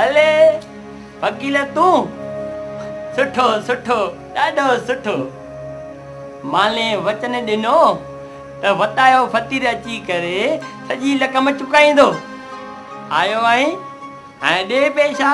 अले वकील तूं सुठो सुठो ॾाढो सुठो। माले वचन ॾिनो त वतायो फ़क़ीर अची करे सॼी रक़म चुकाईंदो। आयो आहीं हाणे ॾे पैसा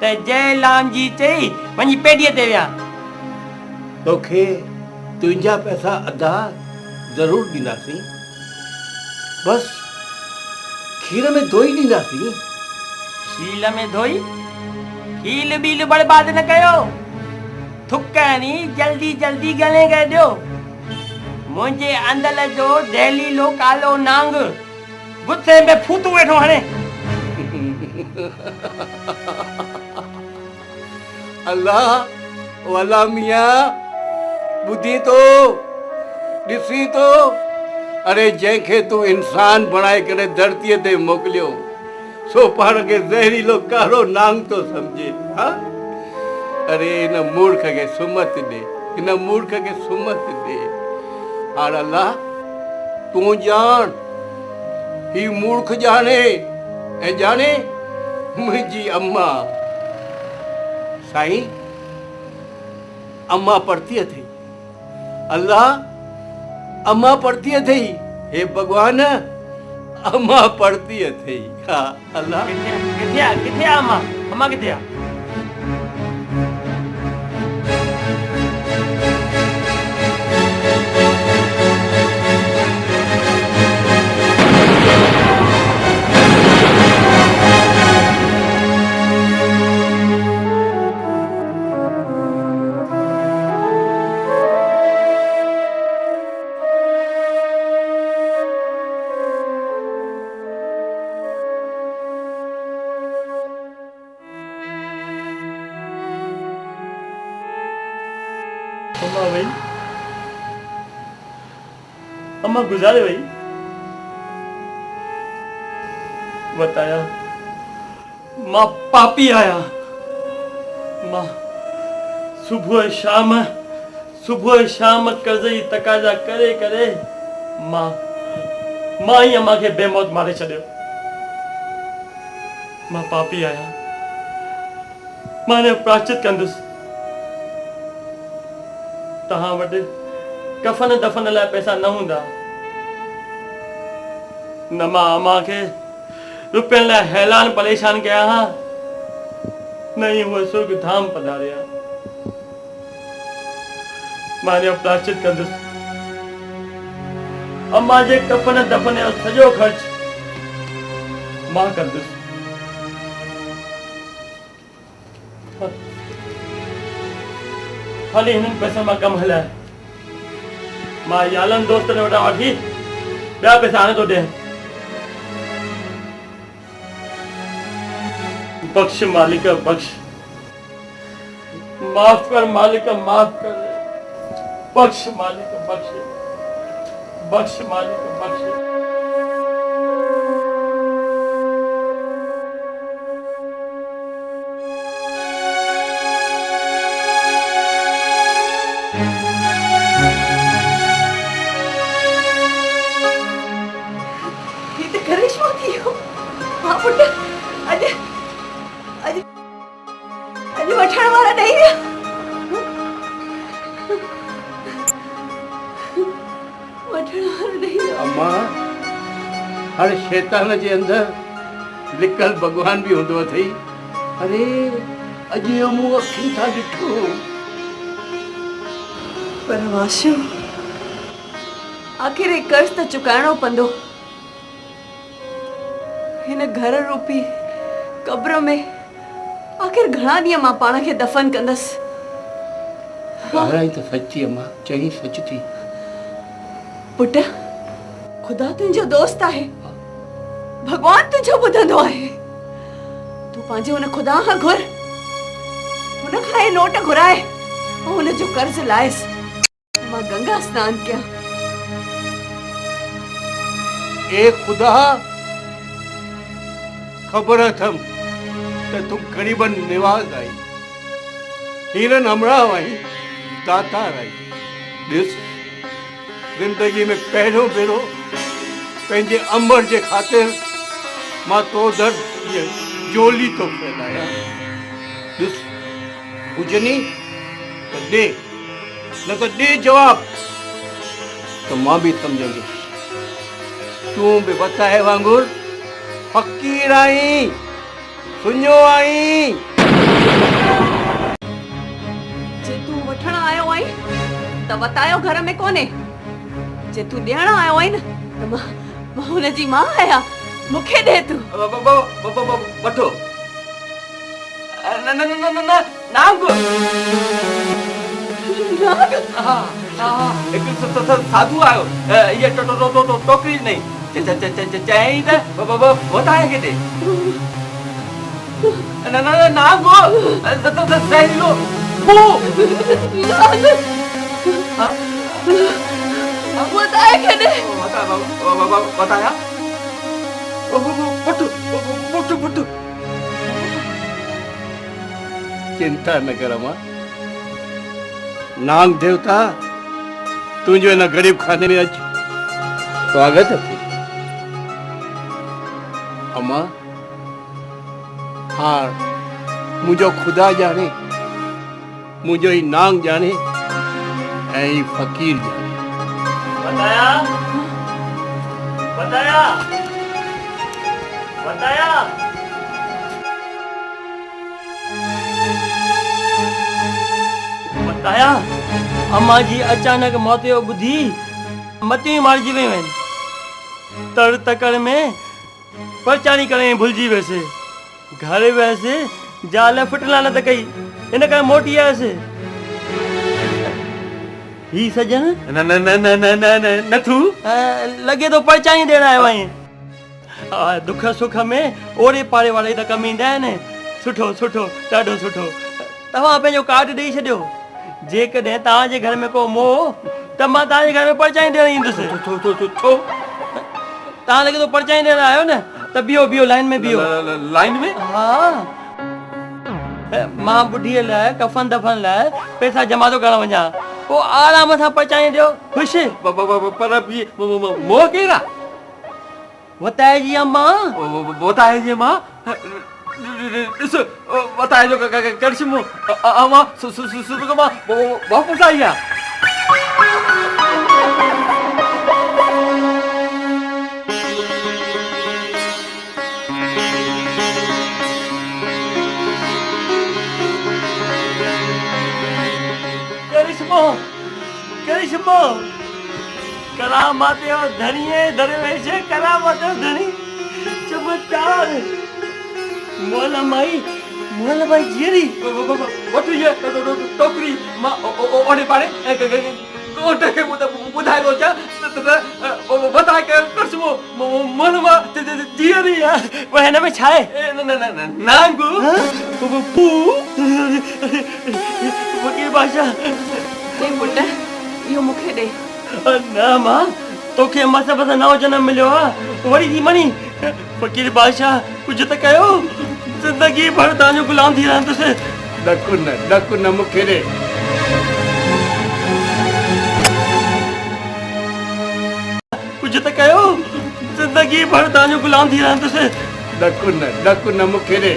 त जय लाम जी चई वञी पेडीअ ते विया। तोखे तुंहिंजा पैसा अदा ज़रूरु ॾींदासीं, बस खीर में धोई ॾींदासीं। खील में धोई? खील बील बर्बाद न कयो, थुकणी जल्दी जल्दी गले करे ॾियो। मुंहिंजे अंदर जो दहली लो कालो नांग गुस्से में फूतू वेठो हणे। अल्लाह वाला मियाँ ॿुधी तो ॾिसी तो, अरे जंहिंखे तूं इंसान बणाए करे धरतीअ ते मोकिलियो सो पाण खे ज़हरीलो कारो नांग तो सम्झे। हा, अरे इन मूर्ख खे सुमत ॾे, इन मूर्ख खे सुमत ॾे। हाणे अल्लाह तूं ॼाण, ही मूर्ख ॼाणे ऐं ॼाणे मुंहिंजी अम्मा। साईं अम्मा पढ़ती अथई, अल्लाह अम्मा पढ़ती अथई, हे भगवान अम्मा पढ़ती अथई। हा अल्लाह किथे आ अम्मा? अम्मा किथे आ? अम्मा भाई, अम्मा गुजारे भाई। बताया मां पापी आया। मां सुबह शाम कर्ज जी तकाजा करे करे मां ही अम्मा खे बेमौत मारे छॾियो। मां पापी आया, मां ने प्रायश्चित कंदुसि। तहां वटि कफन दफन लाइ पैसा न हूंदा, न मां अम्मा खे रुपयनि लाइ हैलान परेशान कया हा, न ही उहे सुर्ग धाम पधारिया। मां ने प्रायश्चित कंदुसि। अम्मा जे कफन दफन जो सॼो ख़र्च मां कंदुसि। खाली हिननि पैसा मां कमु हलाए, मां यालनि दोस्तनि वटां वठी ॿिया पैसा हाणे थो ॾियां। बख्श मालिक बख्श, माफ़ कर मालिक माफ़ कर, बख्श मालिक बख्श, बख्श मालिक बख्श। अम्मा हर शैतान जे अंदर लिकल भगवान भी होंदो अथई। अरे अॼु मूं अखियुनि सां ॾिठो। पर वाशू आखिर एक कर्ज त चुकाइणो पवंदो। हिन घर रूपी कब्र में आखिर घणा ॾींहं मां पाण खे दफ़न कंदसि। ॻाल्हाई त सच थी अम्मा, चई सच थी। पुट खुदा तुंहिंजो दोस्त आहे, भगवान तुंहिंजो ॿुधंदो आहे। तूं पंहिंजे हुन खुदा खां घुर, हुन खां हे नोट घुराए ऐं हुन जो कर्ज लाइसि। मां गंगा स्नान कयां। ए खुदा, ख़बर अथम त तूं ग़रीबन निवाज़ आई, हीरन हमराह आई, दातार आई। ॾिस ज़िंदगी में पहिरियों भेरो पंहिंजे अमर जे ख़ातिर मां तो दर चोली तो फैलाया। ॾिस हुजनी तो दे, न तो दे जवाब, तो मां भी समझंदुसि। तूं बि वताए वांगुर फ़क़ीर आहीं, सुञो आहीं। जे तूं वठण आयो आहीं त वतायो घर में कोन्हे। जे तूं ॾियण आयो आहीं न त मां हुनजी मां आहियां। मूंखे ॾे तूं। वठो। न न न न न नांग। हिकु साधू आयो, ये टोकरी नहीं चई त वताए खे ॾे। न न न नांग सही लो वताए खे ॾे। बताया पुट पुट पुट। चिंता न कर मां। नांग देवता तुंहिंजो हिन ग़रीब खाने में अच स्वागत थी। अम्मा हार मुंहिंजो ख़ुदा ॼाणे, मुंहिंजो ई नांग ॼाणे ऐं ई फ़क़ीर ॼाणे। बताया बताया बताया। बताया अम्मा जी अचानक मौत जो ॿुधी मतियूं मारिजी वियूं आहिनि। तर तकड़ में परचानी करण भुलिजी वियसि। घर वियसि, ज़ाल फिटला न त कई, इन करे मोटी आयसि। ही सजन न न न न न न न नथू लॻे थो परचानी ॾियण आयो आहीं। दुख सुख में ओड़े पाड़े वारे त कम ईंदा आहिनि। सुठो सुठो, ॾाढो सुठो। तव्हां पंहिंजो कार्ड ॾेई छॾियो। जेकॾहिं तव्हांजे घर में को मोह त मां तव्हांजे घर में परचानी ॾियण ईंदुसि। तव्हां लॻे थो परचानी ॾियण आयो न, त बीहो बीहो लाइन में बीहो। लाइन में? हा। मां बुढ़ीअ लाइ कफन दफन लाइ पैसा जमा थो करण वञा। पोइ आराम सां परचानी ॾियो। ख़ुशि? पर मोह केरु आहे? वताए जी अम्मा। वताए जी अम्मा। ॾिस वताए जो करिश्मो अम्मा सुर्ग मां वापसि आई आहे। करिश्मो करिश्मो करामत जो धणीअ दरवेश करामत जो धणी चमत्कार। मोल माई जीअरी वठ ये टोकरी मां ओड़े पाड़े कोट खे ॿुधाए थो अचां त बताए करिश्मो मोल मां जीअरी आहे। पर हिन में छा आहे? न न न नांगू पू वकील बादशाह। दे पुट, इहो मूंखे ॾे। न मां तोखे मस बस नओं जनम मिलियो आहे, वरी थी मनी। फ़कीर बादशाह कुझु त कयो, ज़िंदगी भर तव्हांजो गुलाम थी रहंदुसि। ॾकु न मूंखे ॾे। कुझु त कयो, ज़िंदगी भर तव्हांजो गुलाम थी रहंदुसि। ॾकु न मूंखे ॾे।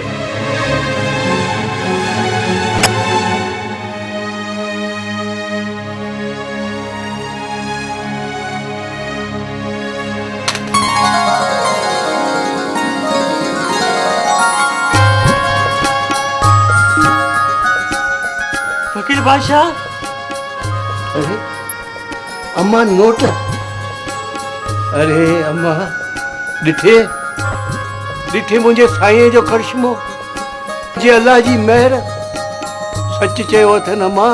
फ़कीर बादशाह। अरे अम्मा नोट। अरे अम्मा ॾिठे मुंहिंजे साईं जो करिश्मो, जे अल्लाह जी महर। सच चयो अथनि अम्मा,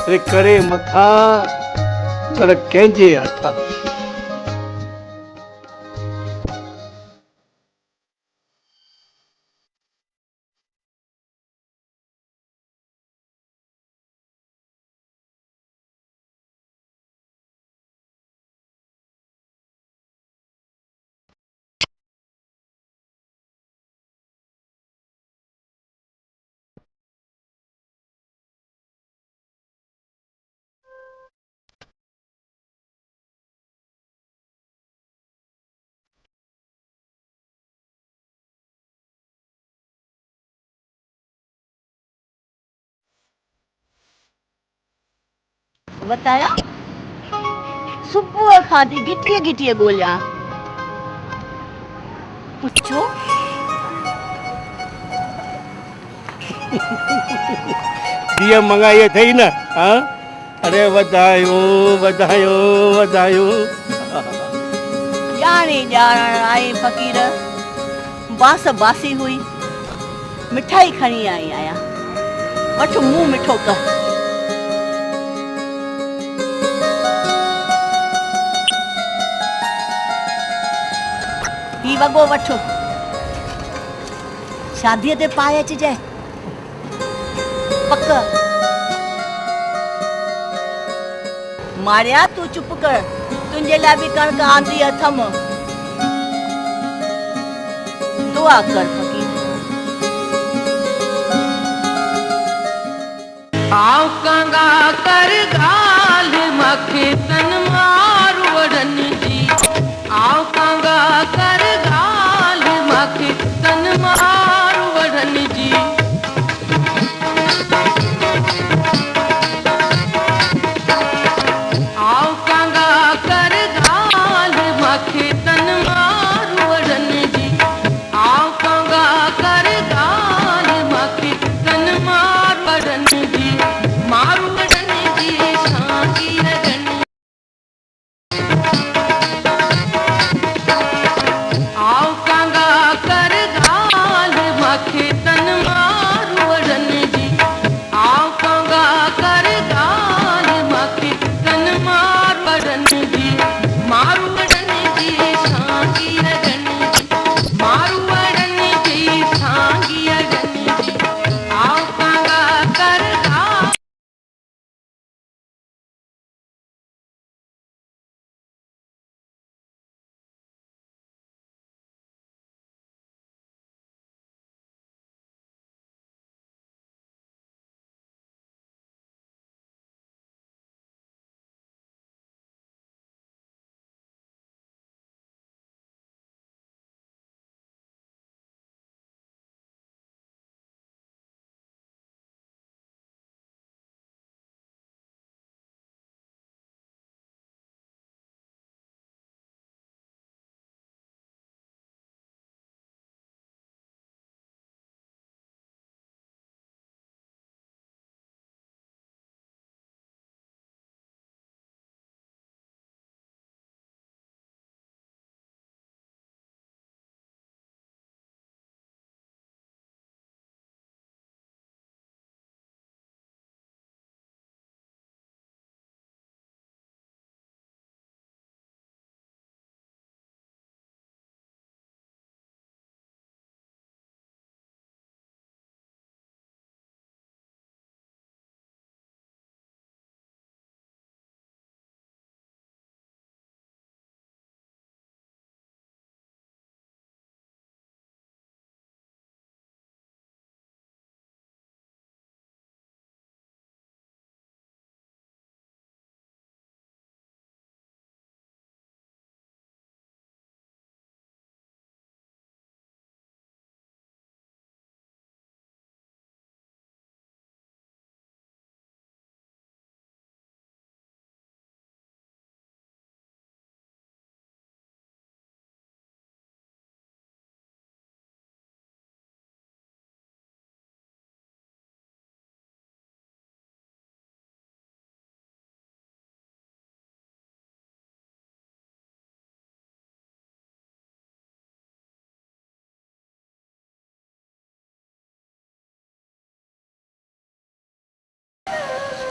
अरे करे मथां पर कंहिंजे हथां। बताया सुबह खाती गिटिए गिटिए गोलियां पुछो दिया मंगाई थी ना हाँ अरे वधायो वधायो वधायो जाने जान आई फकीर बास बासी हुई मिठाई खणी आई आया वठ मुंह मिठो कर ही वगो वठो शादीअ ते पाए अचिजांइ पक मारिया तू चुप कर तुंहिंजे लाइ बि कणिक आंदी अथम दुआ कर फकीर आओ कंगा कर गाल मखे तन मारू वडन जी आओ कंगा कर गाल मखे तन मारू वडन जी आओ कंगा कर गाल मखे तन मारू वडन जी आओ कंगा कर गाल मखे तन मारू वडन जी मारू वडन जी सांगी रगन आओ कंगा कर गाल मखे तन मारू वडन जी आओ कंगा कर गाल मखे तन मारू वडन जी मारू वडन जी सांगी रगन मारू वडन जी सांगी रगन जी आओ कंगा कर गाल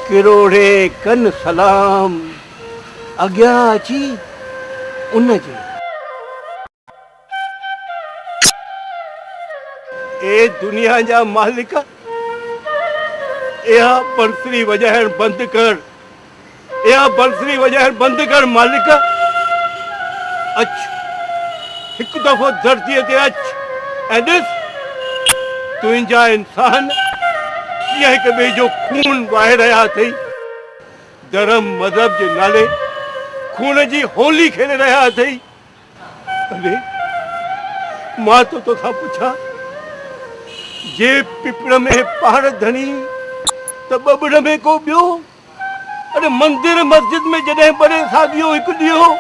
किरोड़े कन सलाम अॻियां अची उन जे ए दुनिया जा मालिक इहा बंसरी वॼाइण बंदि कर इहा बंसरी वॼाइण बंदि कर मालिक अच हिकु दफ़ो धरतीअ ते अच ऐं ॾिस तुंहिंजा इंसान कीअं हिक ॿिए जो खून वहाए रहिया अथई धर्म मज़हब जे नाले खून जी होली खेले रहिया अथई अरे मां तो तोखां पुछां जे पिपड़ में पहाड़ धणी त ॿॿड़ में को ॿियो अरे मंदिर मस्जिद में जॾहिं बड़े शादियों हिकु ॾींहुं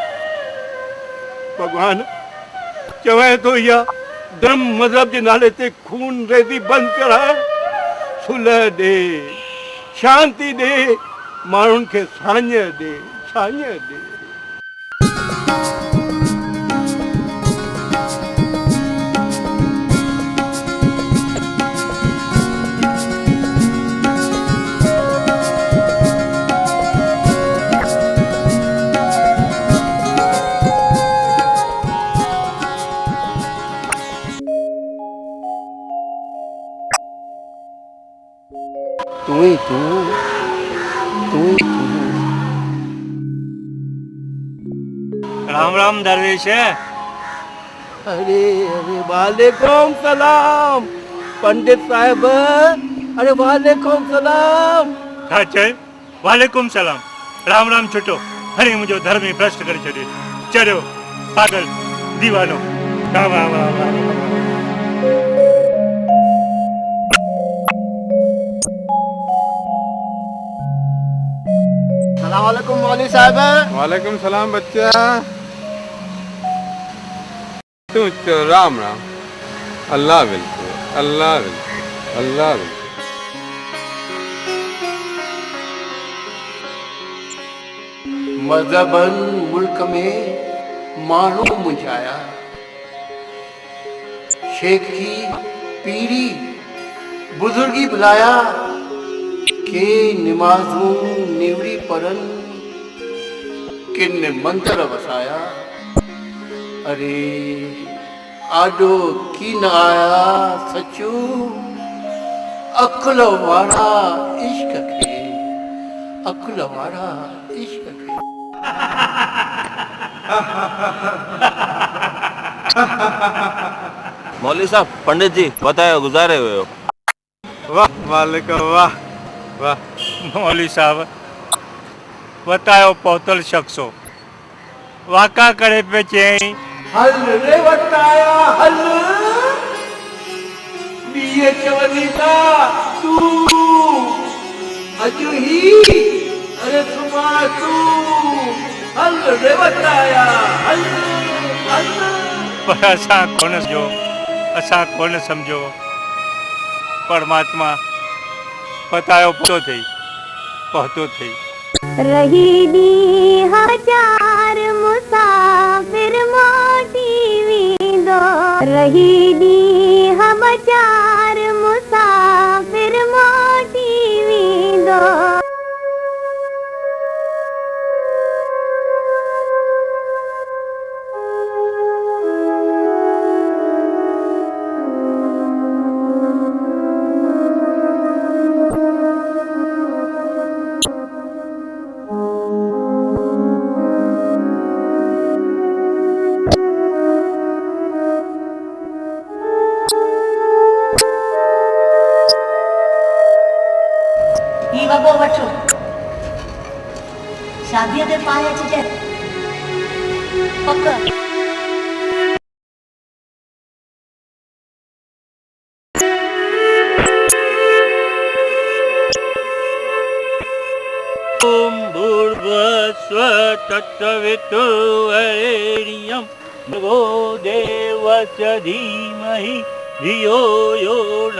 भॻवान चवे तो इहा धर्म मज़हब जे नाले ते खून रेज़ी बंदि कराए, सुलह ॾे, शांती ॾे, माण्हुनि खे साञ ॾे, साञ ॾे। तू ही तू, तू ही तू। राम राम दरवेश। अरे अरे वालेकुम सलाम पंडित साहब। अरे वालेकुम सलाम। छा चए? वालेकुम सलाम। राम राम छुटो। हणे मुंहिंजो धर्म ई भ्रष्ट करे छॾे। चरियो पागल दीवानो। वाह वाह वाह वाह। सलाम वालेकुम मौलवी साहब। वालेकुम सलाम बच्चा। तू तो राम राम। अल्लाह बिल्कुल, अल्लाह बिल्कुल, अल्लाह बिल्कुल। मज़हबन मुल्क में माण्हू मुंझाया, शेखी पीरी बुजुर्गी बुलाया के निमाज़ूं निवड़ी परन किन मंदिर वसाया। अरे आडो की न आया सचू अकुल वारा इश्क खे, अकुल वारा इश्क खे। मौलवी साहब, पंडित जी बतायो, गुजारे हुए हो? वाह वालेकुम, वाह वाह। मौलवी साहब बतायो पौतल शख्सो वाका करे पे चई हल रे वटाया हल बीए चवनी था तू अजू ही। अरे सुमा तू हल रे वटाया हल हल। पर असां कोन जो, असां कोन समझो। परमात्मा बतायो पहुतो थई। रही दी हजार मुसाफिर मोटी वींदो, रही दी हजार मुसाफिर मोटी वींदो। ही वॻो वठो, शादीअ ते पाए अचिजे पक। ओम भूर्भुवः तत्सवितुर्वरेण्यं भर्गो देवस्य धीमहि धियो यो न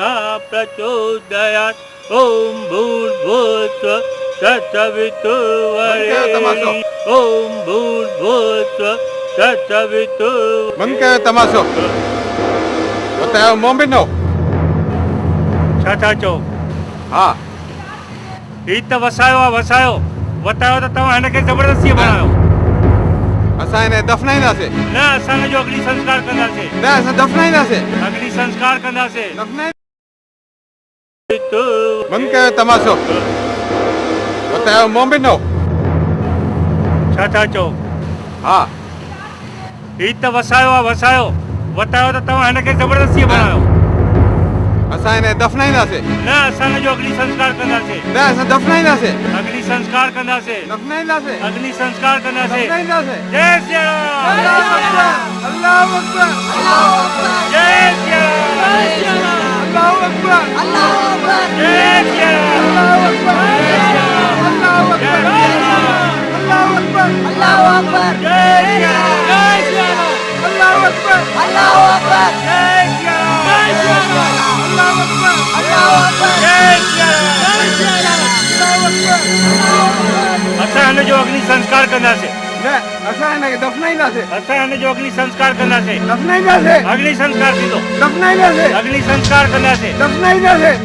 प्रचोदयात्। ओम भूर्भुवः तत्सवितुर्वरेण्यं ओम भूर्भुवः तत्सवितुर्। बंद कयो तमाशो। बतायो मोमिनो। छा था चओ? हाँ ही त वसायो आहे, वसायो। बतायो त तव्हां हिनखे ज़बरदस्ती बनायो। असां हिन दफ़नाईंदासीं। न, असां जो अग्नि संस्कार कंदासीं। न असां दफ़नाईंदासीं। अग्नि संस्कार कंदासीं। बंद कयो तमाशो। बतायो मोमिनो। छा था चओ? हाँ ही त वसायो आहे, वसायो। बतायो त तव्हां हिनखे ज़बरदस्ती बनायो। असां हिन दफ़नाईंदासीं। न, असां जो अग्नि संस्कार कंदासीं। न असां दफ़नाईंदासीं। अग्नि संस्कार कंदासीं। दफ़नाईंदासीं। अग्नि संस्कार कंदासीं। दफ़नाईंदासीं। जय श्री राम। अल्लाह अकबर, अल्लाह अकबर, जय श्री राम। अल्लाह अकबर, जय श्री राम। अल्लाह अकबर, अल्लाह अकबर। अल्लाह अकबर जय श्री राम जय श्री राम अल्लाह अकबर अल्लाह अकबर जय श्री राम अल्लाह अकबर अल्लाह अकबर जय श्री राम अल्लाह अकबर। असां हिन जो अग्नि संस्कार कंदासीं न असां हिनखे दफ़नाईंदासीं असां हिन जो अग्नि संस्कार कंदासीं दफ़नाईंदासीं अग्नि संस्कार थींदो दफ़नाईंदासीं अग्नि संस्कार कंदासीं दफ़नाईंदासीं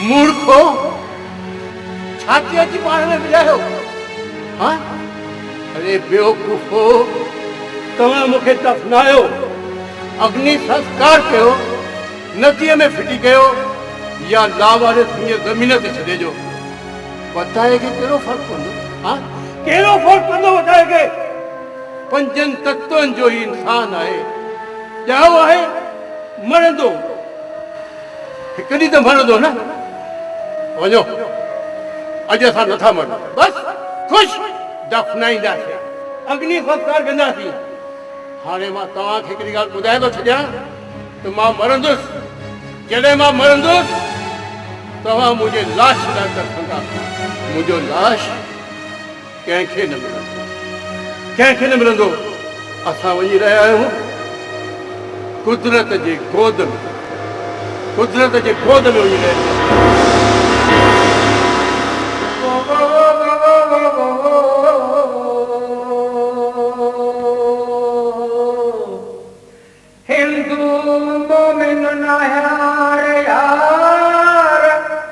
मूर्खो छाती अची पाण में मिलायो हाँ अरे बेवकूफ़ो तव्हां मूंखे दफ़नायो अग्नि संस्कार कयो नदीअ में फिटी कयो या लावारिस हीअं ज़मीन ते छॾे ॾियो वताए खे कहिड़ो फ़र्क़ु पवंदो हाँ कहिड़ो फ़र्क़ु पवंदो वताए खे पंजनि तत्वनि जो ई इंसान आहे ॼाओ आहे मरंदो हिकु ॾींहुं त मरंदो न वञो अॼु असां नथा मरूं बसि ख़ुशि दफ़नाईंदासीं अग्नि संस्कार कंदासीं हाणे मां तव्हांखे हिकिड़ी ॻाल्हि ॿुधाए थो छॾियां त मां मरंदुसि जॾहिं मां मरंदुसि तव्हां मुंहिंजे लाश लाइ तरसंदा मुंहिंजो लाश कंहिंखे न मिलंदो कंहिंखे न मिलंदो असां वञी रहिया आहियूं कुदरत जे गोद में कुदरत जे गोद में वञी रहिया आहियूं हिंदू मोमिन आया